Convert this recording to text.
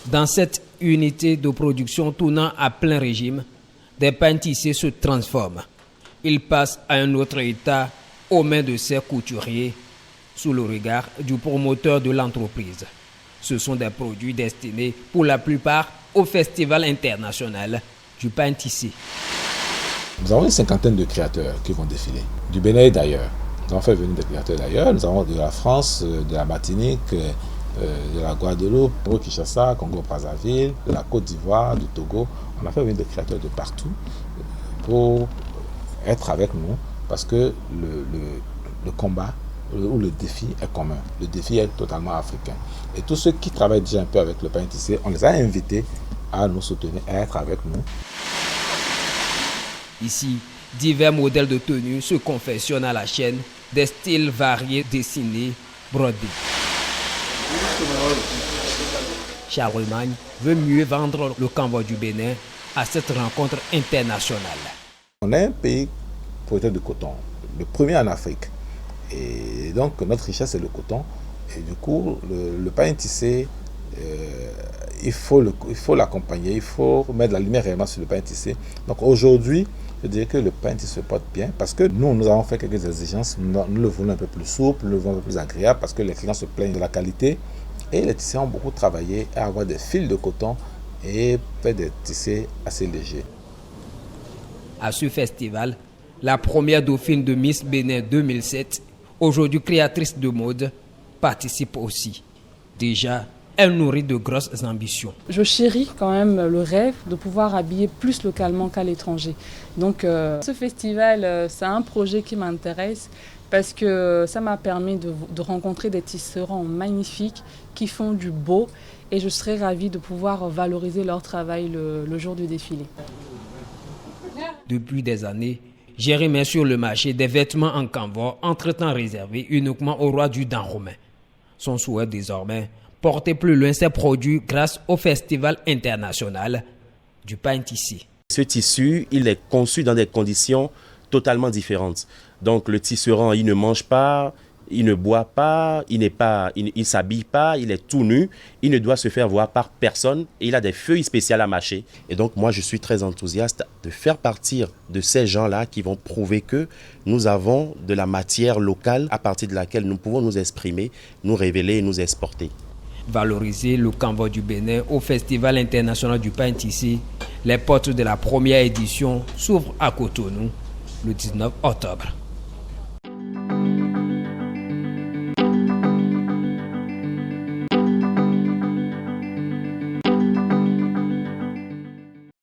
Dans cette unité de production tournant à plein régime, des pains tissés se transforment. Ils passent à un autre état aux mains de ces couturiers sous le regard du promoteur de l'entreprise. Ce sont des produits destinés pour la plupart au Festival international du pain tissé. Nous avons une cinquantaine de créateurs qui vont défiler, du Bénin et d'ailleurs. Nous avons fait venir des créateurs d'ailleurs. Nous avons de la France, de la Martinique, de la Guadeloupe, au Kinshasa, Congo-Brazzaville, de la Côte d'Ivoire, du Togo. On a fait venir des créateurs de partout pour être avec nous parce que le combat ou le défi est commun. Le défi est totalement africain. Et tous ceux qui travaillent déjà un peu avec le pain tissé, on les a invités à nous soutenir, à être avec nous. Ici, divers modèles de tenues se confectionnent à la chaîne, des styles variés dessinés, brodés. Charlemagne veut mieux vendre le canevas du Bénin à cette rencontre internationale. On est un pays producteur de coton, le premier en Afrique. Et donc notre richesse c'est le coton. Et du coup, le pain tissé, il faut l'accompagner, il faut mettre la lumière réellement sur le pain tissé. Donc aujourd'hui, je dirais que le pain tissé se porte bien parce que nous avons fait quelques exigences. Nous le voulons un peu plus souple, nous le voulons un peu plus agréable parce que les clients se plaignent de la qualité. Et les tisseurs ont beaucoup travaillé à avoir des fils de coton et faire des tissés assez légers. À ce festival, la première dauphine de Miss Bénin 2007, aujourd'hui créatrice de mode, participe aussi. Déjà, elle nourrit de grosses ambitions. Je chéris quand même le rêve de pouvoir habiller plus localement qu'à l'étranger. Donc ce festival, c'est un projet qui m'intéresse parce que ça m'a permis de rencontrer des tisserands magnifiques qui font du beau et je serais ravie de pouvoir valoriser leur travail le jour du défilé. Depuis des années, Jérémy met sur le marché des vêtements en canevas entre-temps réservés uniquement au roi du Dan romain. Son souhait désormais, porter plus loin ses produits grâce au Festival international du pain tissé. Ce tissu, il est conçu dans des conditions totalement différentes. Donc le tisserand, il ne mange pas, il ne boit pas, il ne s'habille pas, il est tout nu, il ne doit se faire voir par personne et il a des feuilles spéciales à mâcher. Et donc moi je suis très enthousiaste de faire partir de ces gens-là qui vont prouver que nous avons de la matière locale à partir de laquelle nous pouvons nous exprimer, nous révéler et nous exporter. Valoriser le canevas du Bénin au Festival international du pain tissé, les portes de la première édition s'ouvrent à Cotonou le 19 octobre.